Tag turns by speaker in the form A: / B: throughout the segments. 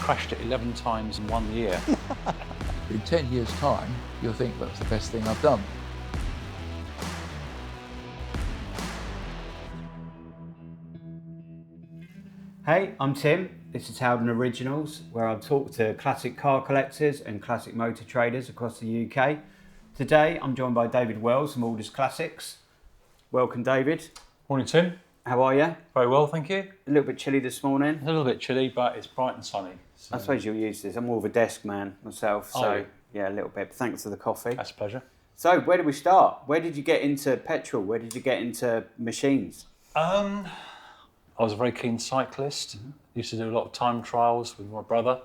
A: crashed it 11 times in 1 year.
B: In 10 years' time, you'll think that's the best thing I've done.
C: Hey, I'm Tim. This is Howden Originals, where I'll talk to classic car collectors and classic motor traders across the UK. Today, I'm joined by David Wells from Alders Classics. Welcome, David.
A: Morning, Tim.
C: How are you?
A: Very well, thank you.
C: A little bit chilly this morning.
A: A little bit chilly, but it's bright and sunny. So
C: I suppose you'll use this. I'm more of a desk man myself, so yeah, a little bit. Thanks for the coffee.
A: That's a pleasure.
C: So, where did we start? Where did you get into petrol? Where did you get into machines?
A: I was a very keen cyclist. Used to do a lot of time trials with my brother,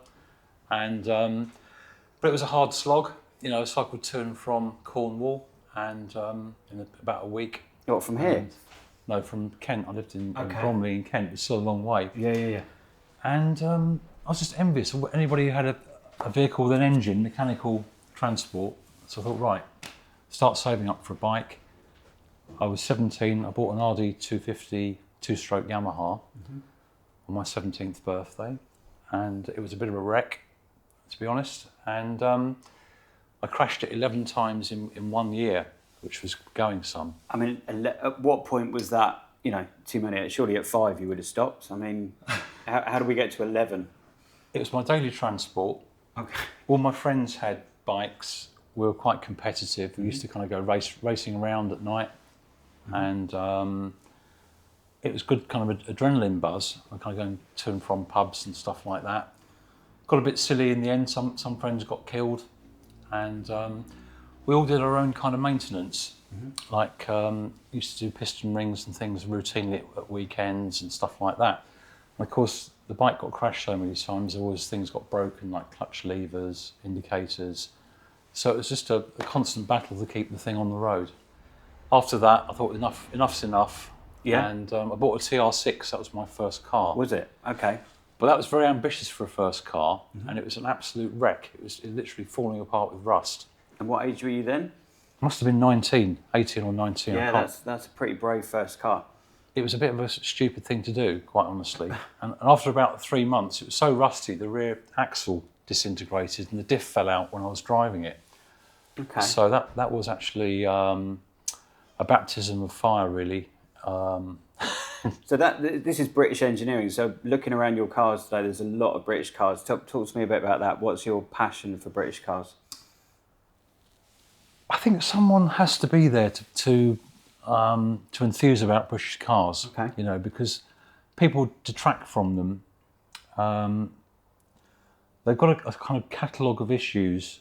A: and but it was a hard slog. You know, I cycled to and from Cornwall, and in about a week.
C: What, from here?
A: No, from Kent. I lived in Bromley in Kent. It's still a long way.
C: Yeah.
A: And I was just envious of anybody who had a vehicle with an engine, mechanical transport. So I thought, right, start saving up for a bike. I was 17. I bought an RD 250 two-stroke Yamaha on my 17th birthday, and it was a bit of a wreck, to be honest. And I crashed it 11 times in 1 year, which was going some.
C: I mean, at what point was that, you know, too many? Surely at 5 you would have stopped. I mean, how do we get to 11?
A: It was my daily transport.
C: Okay.
A: All my friends had bikes. We were quite competitive. We used to kind of go racing around at night, and it was good kind of adrenaline buzz. I kind of going to and from pubs and stuff like that. Got a bit silly in the end. Some friends got killed, and we all did our own kind of maintenance. Like used to do piston rings and things routinely at weekends and stuff like that. And of course, the bike got crashed so many times. There was things got broken, like clutch levers, indicators. So it was just a constant battle to keep the thing on the road. After that, I thought enough's enough.
C: Yeah.
A: And I bought a TR6. That was my first car.
C: Was it? Okay.
A: But that was very ambitious for a first car, and it was an absolute wreck. It was literally falling apart with rust.
C: And what age were you then?
A: Must have been 18 or 19.
C: Yeah, that's a pretty brave first car.
A: It was a bit of a stupid thing to do, quite honestly. And after about 3 months, it was so rusty, the rear axle disintegrated and the diff fell out when I was driving it.
C: Okay.
A: So that was actually a baptism of fire, really.
C: So this is British engineering. So looking around your cars today, there's a lot of British cars. Talk to me a bit about that. What's your passion for British cars?
A: I think someone has to be there to enthuse about British cars.
C: Okay.
A: You know, because people detract from them. They've got a kind of catalogue of issues,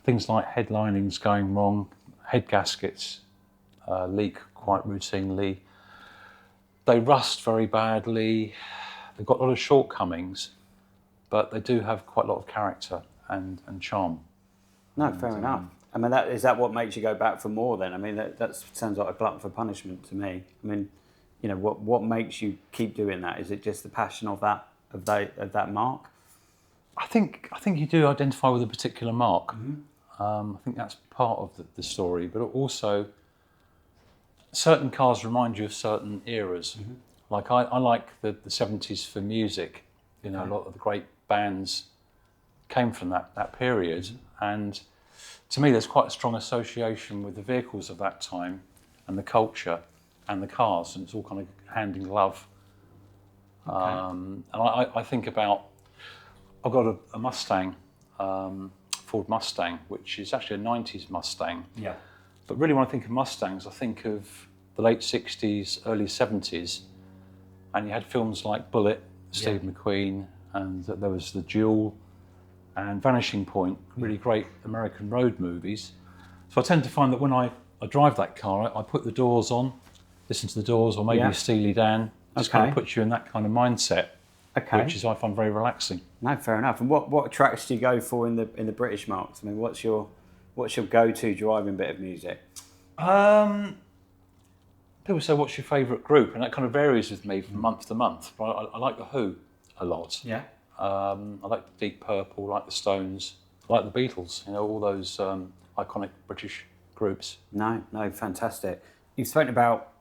A: things like headlinings going wrong, head gaskets leak quite routinely. They rust very badly. They've got a lot of shortcomings, but they do have quite a lot of character and charm.
C: No, fair enough. I mean, is that what makes you go back for more then? I mean, that sounds like a glutton for punishment to me. I mean, you know, what makes you keep doing that? Is it just the passion of that mark?
A: I think you do identify with a particular mark. I think that's part of the story, but also certain cars remind you of certain eras. Like I like the 70s for music. You know, a lot of the great bands came from that period, and to me there's quite a strong association with the vehicles of that time and the culture and the cars, and it's all kind of hand in glove. And I think about, I've got a Mustang, Ford Mustang, which is actually a 90s Mustang.
C: Yeah.
A: But really when I think of Mustangs, I think of the late 60s, early 70s, and you had films like Bullet, Steve McQueen, and there was The Duel and Vanishing Point, really great American road movies. So I tend to find that when I drive that car, I put the doors on, listen to the Doors, or maybe Steely Dan, just kind of puts you in that kind of mindset, which is I find very relaxing.
C: No, fair enough. And what tracks do you go for in the British marks? I mean, what's your go-to driving bit of music?
A: People say, what's your favourite group? And that kind of varies with me from month to month. But I like The Who a lot.
C: Yeah.
A: I like Deep Purple, I like the Stones, I like the Beatles, you know, all those iconic British groups.
C: No, fantastic. You've spoken about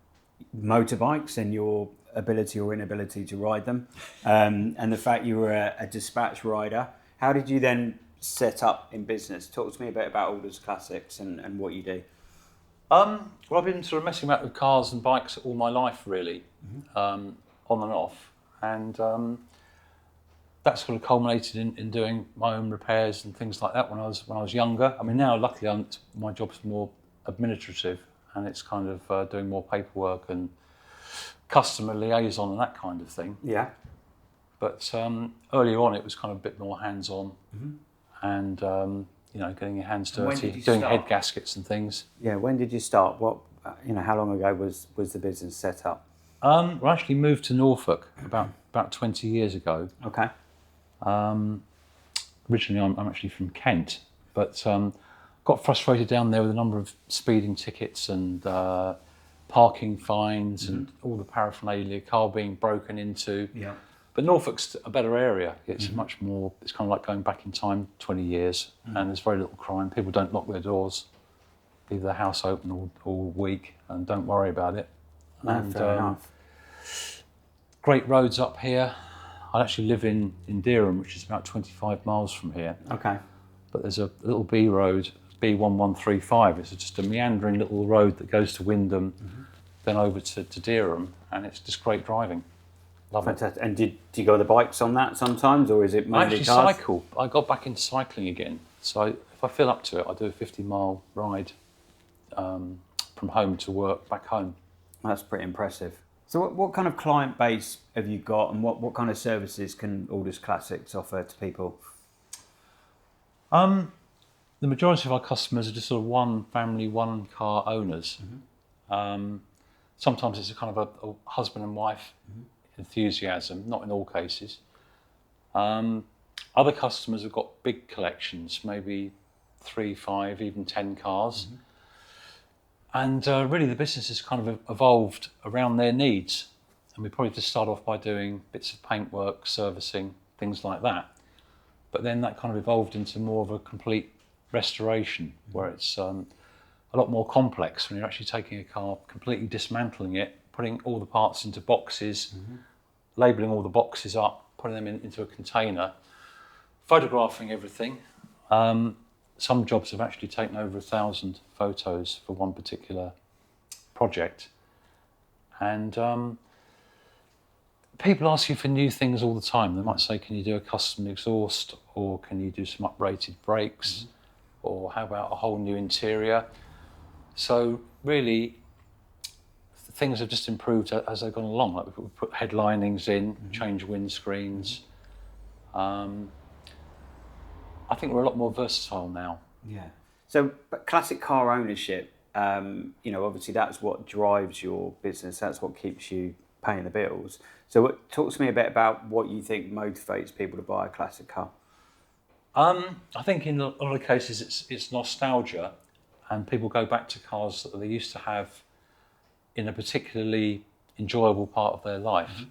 C: motorbikes and your ability or inability to ride them, and the fact you were a dispatch rider. How did you then set up in business? Talk to me a bit about Alders Classics and what you do.
A: Well, I've been sort of messing about with cars and bikes all my life, really, on and off, and that sort of culminated in doing my own repairs and things like that when I was younger. I mean, now luckily my job's more administrative, and it's kind of doing more paperwork and customer liaison and that kind of thing.
C: Yeah.
A: But earlier on, it was kind of a bit more hands-on, and getting your hands
C: And when
A: dirty,
C: did you
A: doing
C: start?
A: head gaskets and things.
C: Yeah. When did you start? What how long ago was the business set up?
A: We actually moved to Norfolk about 20 years ago.
C: Okay.
A: Originally, I'm actually from Kent, but got frustrated down there with a number of speeding tickets and parking fines and all the paraphernalia, car being broken into.
C: Yeah.
A: But Norfolk's a better area. It's much more, it's kind of like going back in time 20 years, and there's very little crime. People don't lock their doors, leave their house open all week and don't worry about it.
C: No,
A: And
C: fair enough.
A: great roads up here. I actually live in Dereham, which is about 25 miles from here.
C: Okay.
A: But there's a little B road, B1135. It's just a meandering little road that goes to Wymondham, then over to Dereham, and it's just great driving. Love it.
C: Fantastic. And did you go on the bikes on that sometimes, or is it
A: I
C: mainly
A: actually
C: cars?
A: cycle. I got back into cycling again. So if I feel up to it, I do a 50-mile ride from home to work, back home.
C: That's pretty impressive. So what kind of client base have you got, and what kind of services can Alders Classics offer to people?
A: The majority of our customers are just sort of one family, one car owners. Sometimes it's a kind of a husband and wife enthusiasm, not in all cases. Other customers have got big collections, maybe 3, 5, even 10 cars. And really the business has kind of evolved around their needs. And we probably just start off by doing bits of paintwork, servicing, things like that. But then that kind of evolved into more of a complete restoration, where it's a lot more complex when you're actually taking a car, completely dismantling it, putting all the parts into boxes, labelling all the boxes up, putting them into a container, photographing everything. Some jobs have actually taken over 1,000 photos for one particular project. And people ask you for new things all the time. They might say, can you do a custom exhaust, or can you do some uprated brakes, or how about a whole new interior? So really, things have just improved as they've gone along. Like we put headlinings in, change windscreens. I think we're a lot more versatile now.
C: Yeah. So, but classic car ownership, obviously that's what drives your business. That's what keeps you paying the bills. So talk to me a bit about what you think motivates people to buy a classic car.
A: I think in a lot of cases it's nostalgia, and people go back to cars that they used to have in a particularly enjoyable part of their life.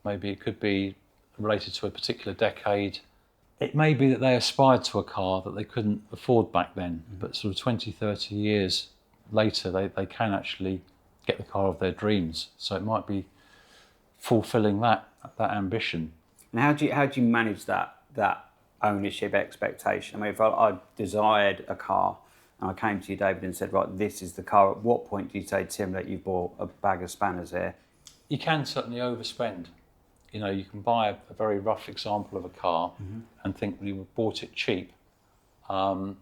A: Maybe it could be related to a particular decade. It may be that they aspired to a car that they couldn't afford back then, but sort of 20, 30 years later, they can actually get the car of their dreams. So it might be fulfilling that ambition.
C: And how do you manage that ownership expectation? I mean, if I desired a car and I came to you, David, and said, right, this is the car, at what point do you say, Tim, that you've bought a bag of spanners here?
A: You can certainly overspend. You can buy a very rough example of a car and think we bought it cheap. But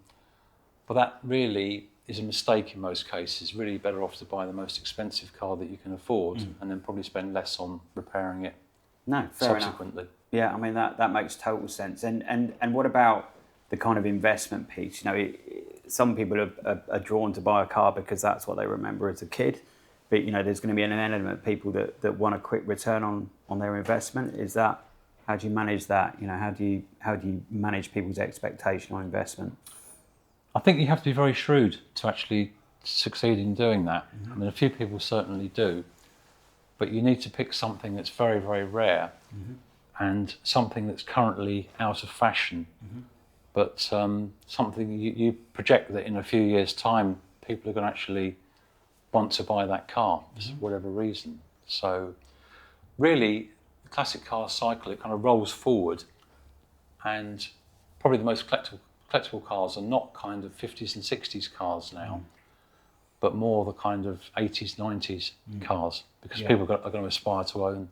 A: that really is a mistake in most cases. Really better off to buy the most expensive car that you can afford and then probably spend less on repairing it subsequently.
C: Enough. Yeah, I mean, that makes total sense. And what about the kind of investment piece? Some people are drawn to buy a car because that's what they remember as a kid. But there's going to be an element of people that want a quick return on their investment. Is that, how do you manage that? How do you manage people's expectation on investment?
A: I think you have to be very shrewd to actually succeed in doing that. I mean, a few people certainly do, but you need to pick something that's very, very rare and something that's currently out of fashion, but something you project that in a few years' time, people are going to actually want to buy that car for whatever reason. So really, the classic car cycle, it kind of rolls forward, and probably the most collectible cars are not kind of 50s and 60s cars now, but more the kind of 80s, 90s cars, because people are going to aspire to own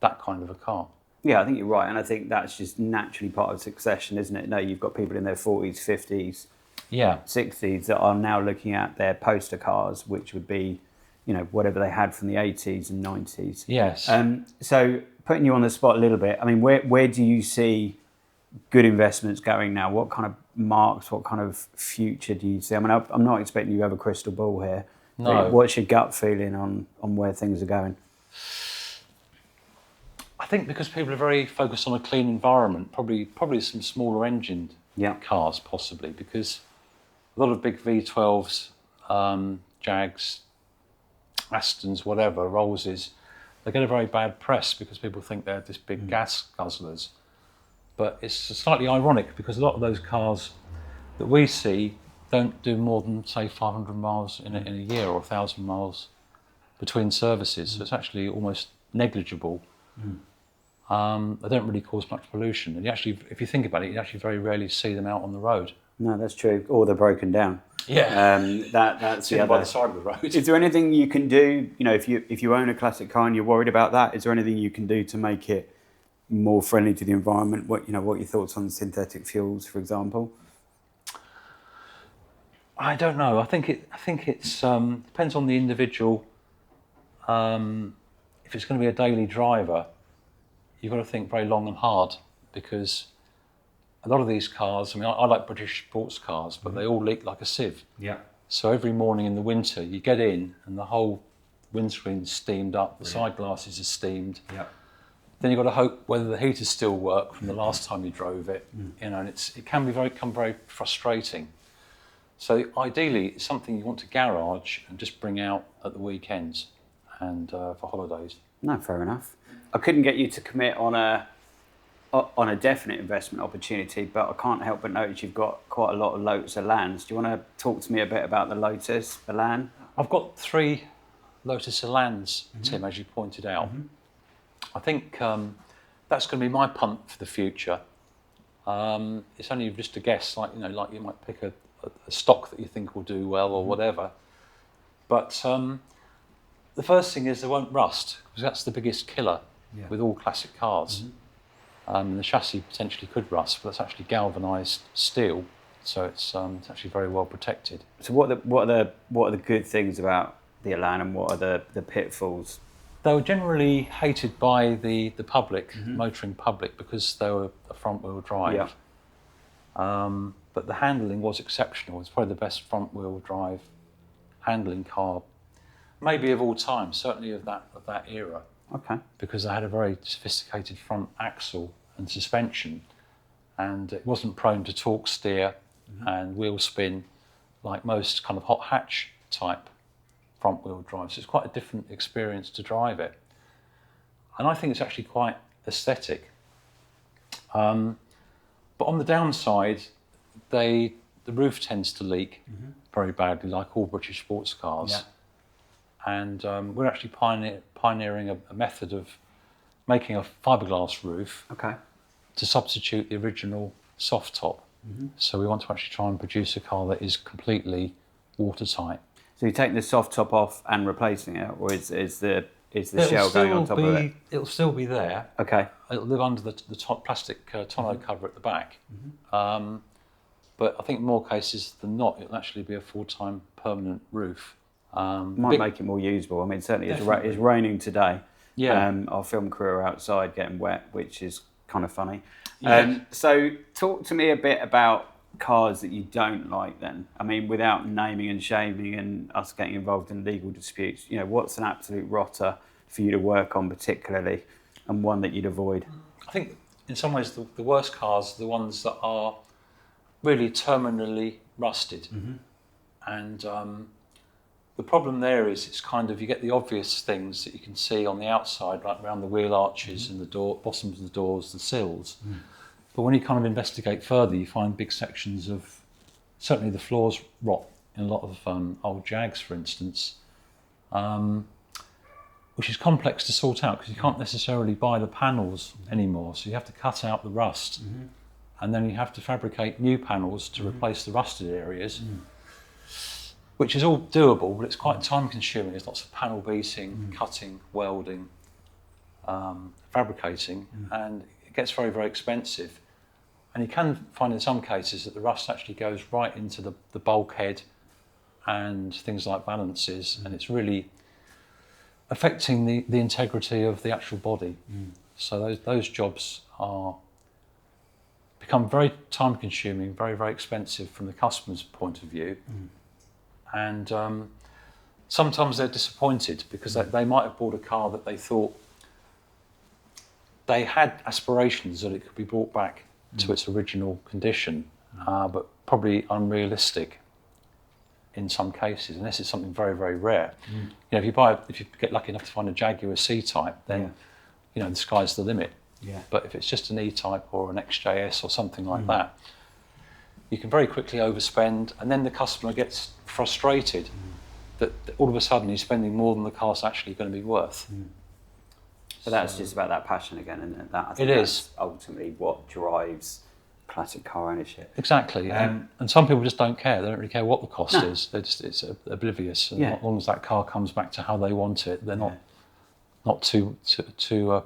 A: that kind of a car.
C: Yeah, I think you're right, and I think that's just naturally part of succession, isn't it? No, you've got people in their 40s, 50s, 60s that are now looking at their poster cars, which would be, whatever they had from the 80s and 90s.
A: Yes.
C: So putting you on the spot a little bit, I mean, where do you see good investments going now? What kind of marks, what kind of future do you see? I mean, I'm not expecting you to have a crystal ball here.
A: No.
C: What's your gut feeling on where things are going?
A: I think because people are very focused on a clean environment, probably some smaller engined cars possibly, because a lot of big V12s, Jags, Astons, whatever, Rollses, they get a very bad press because people think they're just big gas guzzlers. But it's slightly ironic because a lot of those cars that we see don't do more than, say, 500 miles in a year, or 1,000 miles between services. So it's actually almost negligible. They don't really cause much pollution. And you actually, if you think about it, you actually very rarely see them out on the road.
C: No, that's true. Or they're broken down.
A: Yeah.
C: That's the other.
A: By the side of the road.
C: Is there anything you can do, if you own a classic car and you're worried about that, is there anything you can do to make it more friendly to the environment? What your thoughts on synthetic fuels, for example?
A: I don't know. I think it's depends on the individual. If it's going to be a daily driver, you've got to think very long and hard, because a lot of these cars, I mean, I like British sports cars, but they all leak like a sieve.
C: Yeah.
A: So every morning in the winter, you get in and the whole windscreen's steamed up, the side glasses are steamed.
C: Yeah.
A: Then you've got to hope whether the heaters still work from the last time you drove it, and it can become very frustrating. So ideally, it's something you want to garage and just bring out at the weekends and for holidays.
C: No, fair enough. I couldn't get you to commit on a definite investment opportunity, but I can't help but notice you've got quite a lot of Lotus Elans. Do you want to talk to me a bit about the Lotus Elan?
A: I've got 3 Lotus Elans, Tim, as you pointed out. I think that's going to be my punt for the future. It's only just a guess, like you might pick a stock that you think will do well or whatever. But the first thing is they won't rust, because that's the biggest killer with all classic cars. The chassis potentially could rust, but it's actually galvanised steel, so it's actually very well protected.
C: So what are the good things about the Elan, and what are the pitfalls?
A: They were generally hated by the public, motoring public, because they were a front-wheel drive. But the handling was exceptional. It's probably the best front-wheel drive handling car, maybe of all time, certainly of that era.
C: Okay.
A: Because they had a very sophisticated front axle and suspension, and it wasn't prone to torque steer and wheel spin like most kind of hot hatch type front-wheel drive. So it's quite a different experience to drive it. And I think it's actually quite aesthetic. But on the downside, the roof tends to leak very badly, like all British sports cars.
C: Yeah.
A: And we're actually pioneering a method of making a fiberglass roof to substitute the original soft top. So we want to actually try and produce a car that is completely watertight.
C: So you're taking the soft top off and replacing it, or is the shell going on top of it?
A: It'll still be there.
C: Okay.
A: It'll live under the top plastic tonneau cover at the back. But I think in more cases than not, it'll actually be a full-time permanent roof.
C: Might make it more usable. I mean, certainly it's raining today.
A: Yeah.
C: Our film crew are outside getting wet, which is kind of funny.
A: Yeah.
C: So talk to me a bit about cars that you don't like then. I mean, without naming and shaming and us getting involved in legal disputes, what's an absolute rotter for you to work on particularly, and one that you'd avoid?
A: I think in some ways the worst cars are the ones that are really terminally rusted. And the problem there is it's kind of, you get the obvious things that you can see on the outside, like around the wheel arches and the bottoms of the doors, the sills. But when you kind of investigate further, you find big sections of, certainly the floors rot in a lot of old Jags, for instance. which is complex to sort out because you can't necessarily buy the panels anymore. So you have to cut out the rust, and then you have to fabricate new panels to replace the rusted areas, which is all doable, but it's quite time consuming. There's lots of panel beating, cutting, welding, fabricating, and it gets very, very expensive. And you can find in some cases that the rust actually goes right into the bulkhead and things like balances, and it's really affecting the integrity of the actual body. So those jobs become very time consuming, very, very expensive from the customer's point of view. And sometimes they're disappointed because they might have bought a car that they thought they had aspirations that it could be brought back to its original condition, but probably unrealistic in some cases, unless it's something very, very rare. You know, if you get lucky enough to find a Jaguar C-Type, then you know the sky's the limit. But if it's just an E-Type or an XJS or something like that, you can very quickly overspend, and then the customer gets frustrated that all of a sudden he's spending more than the car's actually going to be worth.
C: But that's just about that passion again, isn't it? I think
A: It
C: that's
A: is.
C: ultimately what drives classic car ownership.
A: Exactly, and some people just don't care. They don't really care what the cost is. It's oblivious. And as long as that car comes back to how they want it, they're not too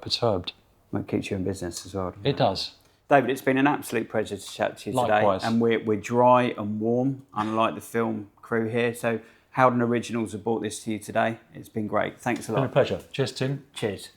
A: perturbed.
C: It keeps you in business as well.
A: It does.
C: David, it's been an absolute pleasure to chat to you
A: Likewise.
C: today. And we're dry and warm, unlike the film crew here. So Howden Originals have brought this to you today. It's been great. Thanks a lot.
A: Been a pleasure. Cheers, Tim.
C: Cheers.